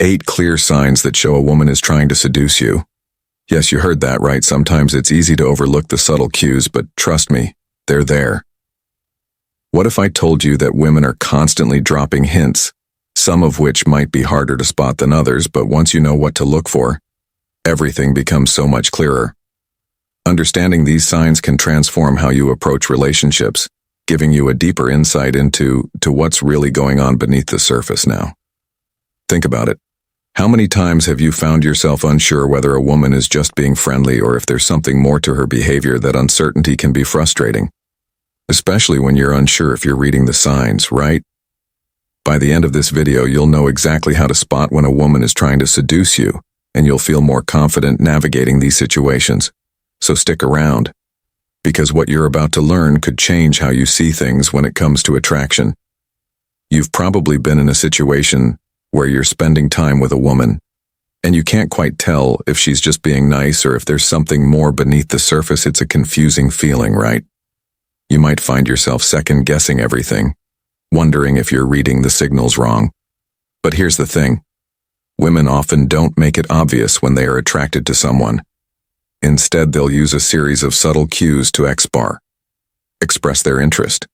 8 clear signs that show a woman is trying to seduce you. Yes, you heard that right. Sometimes it's easy to overlook the subtle cues, but trust me, they're there. What if I told you that women are constantly dropping hints, some of which might be harder to spot than others, but once you know what to look for, everything becomes so much clearer. Understanding these signs can transform how you approach relationships, giving you a deeper insight into what's really going on beneath the surface now. Think about it. How many times have you found yourself unsure whether a woman is just being friendly or if there's something more to her behavior? That uncertainty can be frustrating, especially when you're unsure if you're reading the signs, right? By the end of this video, you'll know exactly how to spot when a woman is trying to seduce you, and you'll feel more confident navigating these situations. So stick around, because what you're about to learn could change how you see things when it comes to attraction. You've probably been in a situation where you're spending time with a woman, and you can't quite tell if she's just being nice or if there's something more beneath the surface. It's a confusing feeling, right? You might find yourself second-guessing everything, wondering if you're reading the signals wrong. But here's the thing. Women often don't make it obvious when they are attracted to someone. Instead, they'll use a series of subtle cues to express their interest.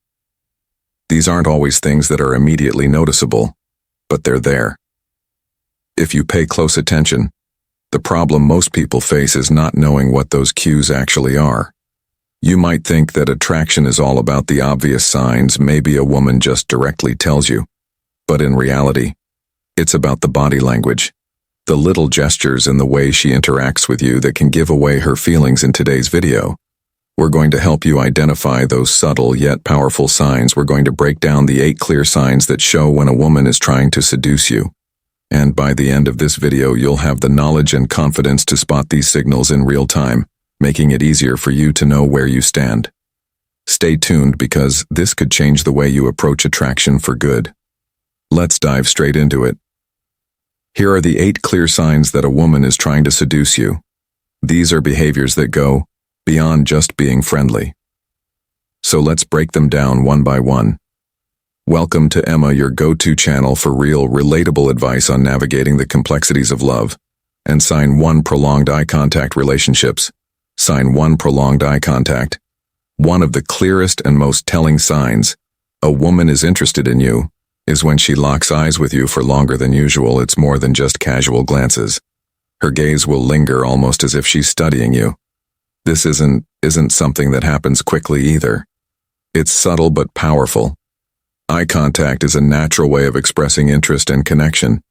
These aren't always things that are immediately noticeable, but they're there. If you pay close attention, the problem most people face is not knowing what those cues actually are. You might think that attraction is all about the obvious signs maybe a woman just directly tells you, but in reality, it's about the body language, the little gestures and the way she interacts with you that can give away her feelings. In today's video, we're going to help you identify those subtle yet powerful signs. We're going to break down the 8 clear signs that show when a woman is trying to seduce you. And by the end of this video, you'll have the knowledge and confidence to spot these signals in real time, making it easier for you to know where you stand. Stay tuned, because this could change the way you approach attraction for good. Let's dive straight into it. Here are the 8 clear signs that a woman is trying to seduce you. These are behaviors that go beyond just being friendly. So let's break them down one by one. Welcome to Emma, your go-to channel for real, relatable advice on navigating the complexities of love. And sign 1: prolonged eye contact relationships. Sign 1: prolonged eye contact. One of the clearest and most telling signs a woman is interested in you is when she locks eyes with you for longer than usual. It's more than just casual glances. Her gaze will linger, almost as if she's studying you. This isn't something that happens quickly either. It's subtle but powerful. Eye contact is a natural way of expressing interest and connection.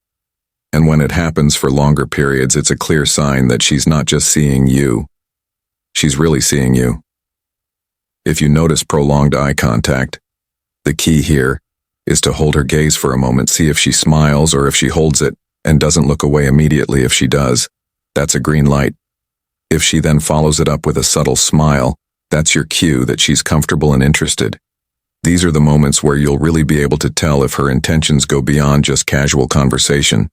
And when it happens for longer periods, it's a clear sign that she's not just seeing you. She's really seeing you. If you notice prolonged eye contact, the key here is to hold her gaze for a moment. See if she smiles or if she holds it and doesn't look away immediately. If she does, that's a green light. If she then follows it up with a subtle smile, that's your cue that she's comfortable and interested. These are the moments where you'll really be able to tell if her intentions go beyond just casual conversation.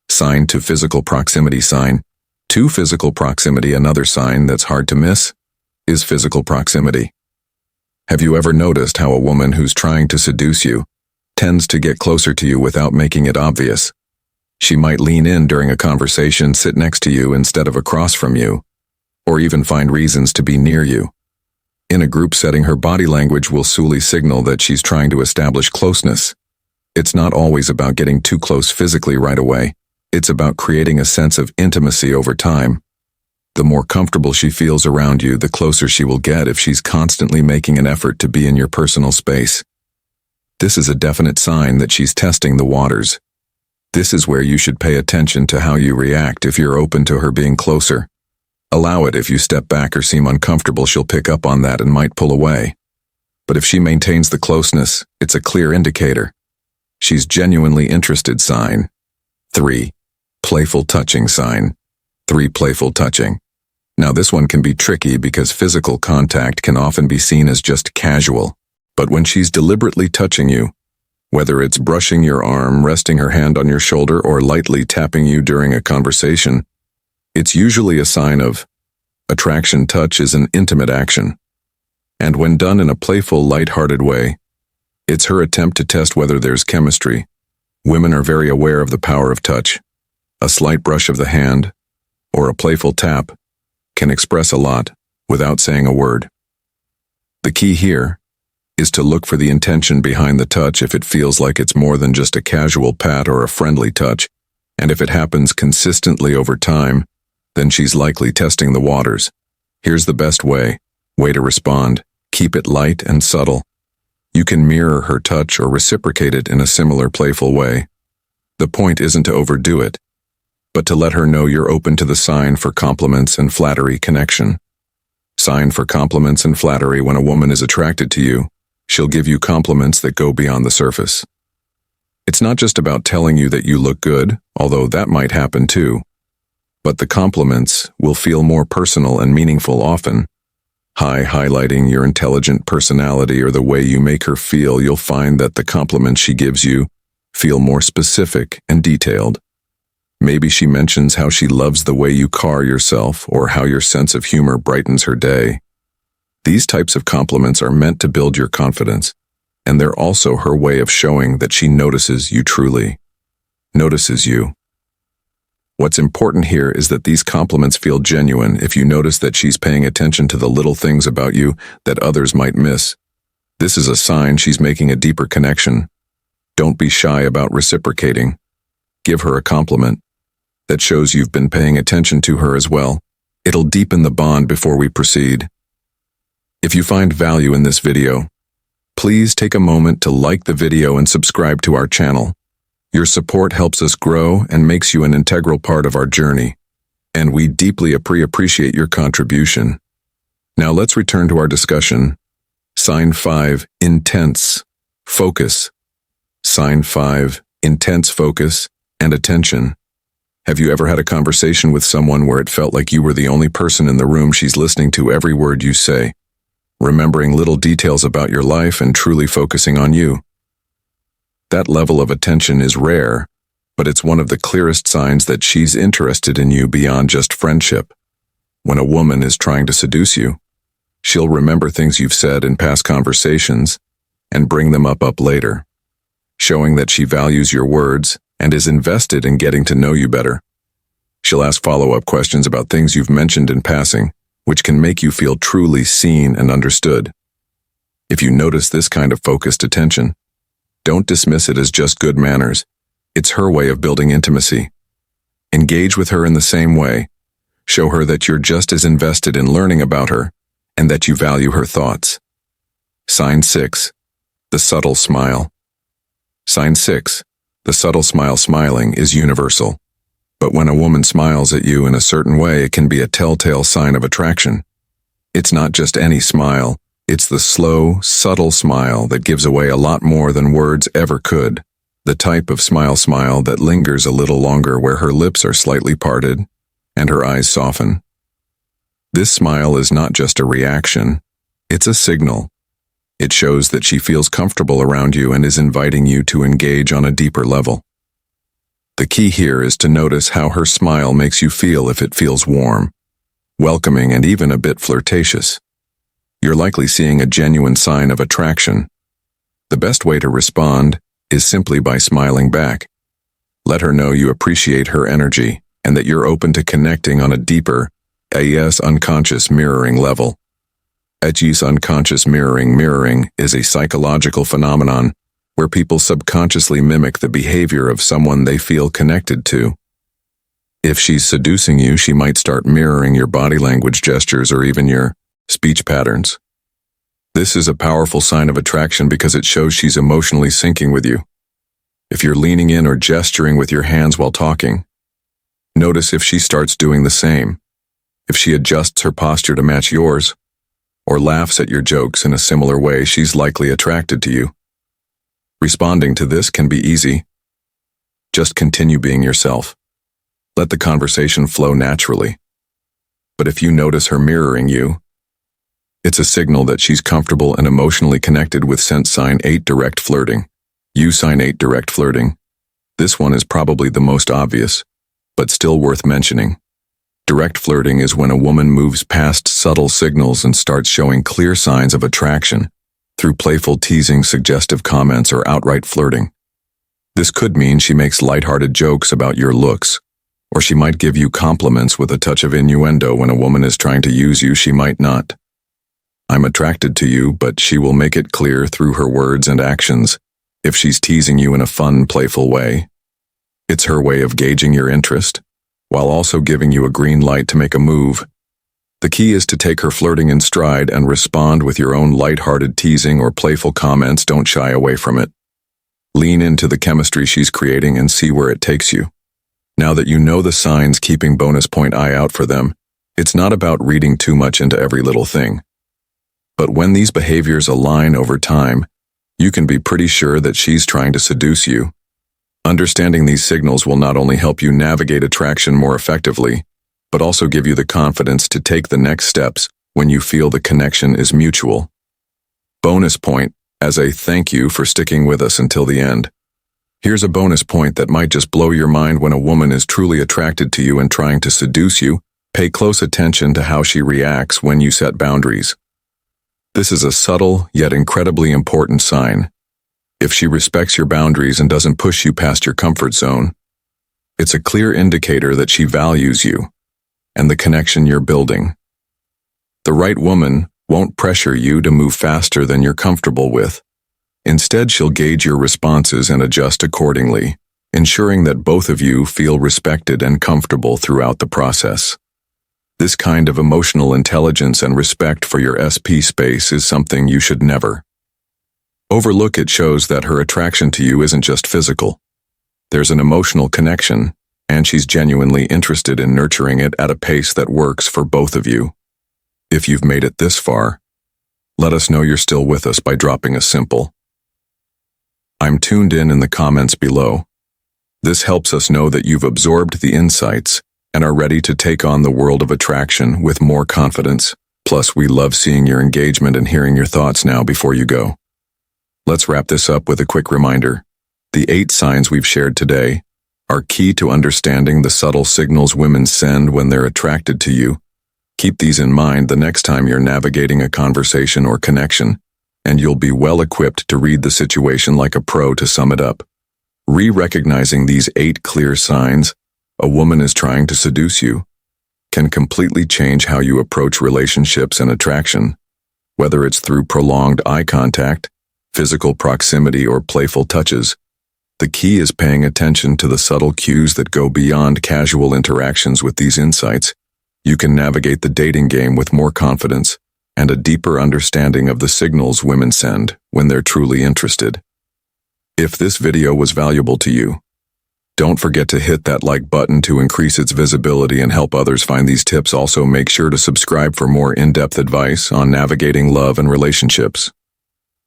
Sign 2: physical proximity. Sign 2: physical proximity. Another sign that's hard to miss is physical proximity. Have you ever noticed how a woman who's trying to seduce you tends to get closer to you without making it obvious? She might lean in during a conversation, sit next to you instead of across from you, or even find reasons to be near you. In a group setting, her body language will subtly signal that she's trying to establish closeness. It's not always about getting too close physically right away. It's about creating a sense of intimacy over time. The more comfortable she feels around you, the closer she will get if she's constantly making an effort to be in your personal space. This is a definite sign that she's testing the waters. This is where you should pay attention to how you react. If you're open to her being closer, allow it. If you step back or seem uncomfortable, she'll pick up on that and might pull away. But if she maintains the closeness, it's a clear indicator she's genuinely interested. Sign 3: playful touching. Sign 3: playful touching. Now this one can be tricky because physical contact can often be seen as just casual. But when she's deliberately touching you, whether it's brushing your arm, resting her hand on your shoulder, or lightly tapping you during a conversation, it's usually a sign of attraction. Touch is an intimate action, and when done in a playful, light-hearted way, it's her attempt to test whether there's chemistry. Women are very aware of the power of touch. A slight brush of the hand, or a playful tap, can express a lot without saying a word. The key here is to look for the intention behind the touch if it feels like it's more than just a casual pat or a friendly touch, and if it happens consistently over time, then she's likely testing the waters. Here's the best way to respond. Keep it light and subtle. You can mirror her touch or reciprocate it in a similar playful way. The point isn't to overdo it, but to let her know you're open to the sign for compliments and flattery connection. Sign for compliments and flattery. When a woman is attracted to you, she'll give you compliments that go beyond the surface. It's not just about telling you that you look good, although that might happen too, but the compliments will feel more personal and meaningful often. Highlighting your intelligent personality or the way you make her feel, you'll find that the compliments she gives you feel more specific and detailed. Maybe she mentions how she loves the way you car yourself or how your sense of humor brightens her day. These types of compliments are meant to build your confidence, and they're also her way of showing that she notices you truly. Notices you. What's important here is that these compliments feel genuine. If you notice that she's paying attention to the little things about you that others might miss, this is a sign she's making a deeper connection. Don't be shy about reciprocating. Give her a compliment that shows you've been paying attention to her as well. It'll deepen the bond before we proceed. If you find value in this video, please take a moment to like the video and subscribe to our channel. Your support helps us grow and makes you an integral part of our journey, and we deeply appreciate your contribution. Now let's return to our discussion. Sign 5, intense focus. Sign 5, intense focus and attention. Have you ever had a conversation with someone where it felt like you were the only person in the room? She's listening to every word you say, remembering little details about your life and truly focusing on you. That level of attention is rare, but it's one of the clearest signs that she's interested in you beyond just friendship. When a woman is trying to seduce you, she'll remember things you've said in past conversations and bring them up later, showing that she values your words and is invested in getting to know you better. She'll ask follow-up questions about things you've mentioned in passing, which can make you feel truly seen and understood. If you notice this kind of focused attention, don't dismiss it as just good manners. It's her way of building intimacy. Engage with her in the same way. Show her that you're just as invested in learning about her and that you value her thoughts. Sign 6, the subtle smile. Sign 6, the subtle smile. Smiling is universal, but when a woman smiles at you in a certain way, it can be a telltale sign of attraction. It's not just any smile. It's the slow, subtle smile that gives away a lot more than words ever could. The type of smile that lingers a little longer, where her lips are slightly parted and her eyes soften. This smile is not just a reaction, it's a signal. It shows that she feels comfortable around you and is inviting you to engage on a deeper level. The key here is to notice how her smile makes you feel. If it feels warm, welcoming, and even a bit flirtatious, you're likely seeing a genuine sign of attraction. The best way to respond is simply by smiling back. Let her know you appreciate her energy and that you're open to connecting on a deeper, unconscious mirroring level. Unconscious mirroring. Mirroring is a psychological phenomenon where people subconsciously mimic the behavior of someone they feel connected to. If she's seducing you, she might start mirroring your body language, gestures, or even your speech patterns. This is a powerful sign of attraction because it shows she's emotionally syncing with you. If you're leaning in or gesturing with your hands while talking, notice if she starts doing the same. If she adjusts her posture to match yours, or laughs at your jokes in a similar way, she's likely attracted to you. Responding to this can be easy. Just continue being yourself. Let the conversation flow naturally. But if you notice her mirroring you, it's a signal that she's comfortable and emotionally connected with. Sign 8, direct flirting. Sign 8, direct flirting. This one is probably the most obvious, but still worth mentioning. Direct flirting is when a woman moves past subtle signals and starts showing clear signs of attraction through playful teasing, suggestive comments, or outright flirting. This could mean she makes lighthearted jokes about your looks, Or she might give you compliments with a touch of innuendo. When a woman is trying to use you, she might not. I'm attracted to you, but she will make it clear through her words and actions if she's teasing you in a fun, playful way. It's her way of gauging your interest, while also giving you a green light to make a move. The key is to take her flirting in stride and respond with your own light-hearted teasing or playful comments. Don't shy away from it. Lean into the chemistry she's creating and see where it takes you. Now that you know the signs, keeping bonus point eye out for them. It's not about reading too much into every little thing. But when these behaviors align over time, you can be pretty sure that she's trying to seduce you. Understanding these signals will not only help you navigate attraction more effectively, but also give you the confidence to take the next steps when you feel the connection is mutual. Bonus point, as a thank you for sticking with us until the end. Here's a bonus point that might just blow your mind. When a woman is truly attracted to you and trying to seduce you, pay close attention to how she reacts when you set boundaries. This is a subtle yet incredibly important sign. If she respects your boundaries and doesn't push you past your comfort zone, it's a clear indicator that she values you and the connection you're building. The right woman won't pressure you to move faster than you're comfortable with. Instead, she'll gauge your responses and adjust accordingly, ensuring that both of you feel respected and comfortable throughout the process. This kind of emotional intelligence and respect for your SP space is something you should never overlook. It shows that her attraction to you isn't just physical. There's an emotional connection, and she's genuinely interested in nurturing it at a pace that works for both of you. If you've made it this far, let us know you're still with us by dropping a simple "I'm tuned in" the comments below. This helps us know that you've absorbed the insights and are ready to take on the world of attraction with more confidence. Plus, we love seeing your engagement and hearing your thoughts. Now, before you go, let's wrap this up with a quick reminder. The 8 signs we've shared today are key to understanding the subtle signals women send when they're attracted to you. Keep these in mind the next time you're navigating a conversation or connection, and you'll be well equipped to read the situation like a pro. To sum it up, recognizing these 8 clear signs a woman is trying to seduce you can completely change how you approach relationships and attraction, whether it's through prolonged eye contact, physical proximity, or playful touches. The key is paying attention to the subtle cues that go beyond casual interactions. With these insights, you can navigate the dating game with more confidence and a deeper understanding of the signals women send when they're truly interested. If this video was valuable to you, don't forget to hit that like button to increase its visibility and help others find these tips. Also, make sure to subscribe for more in-depth advice on navigating love and relationships.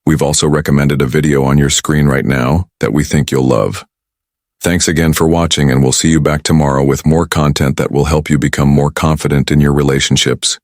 We've also recommended a video on your screen right now that we think you'll love. Thanks again for watching, and we'll see you back tomorrow with more content that will help you become more confident in your relationships.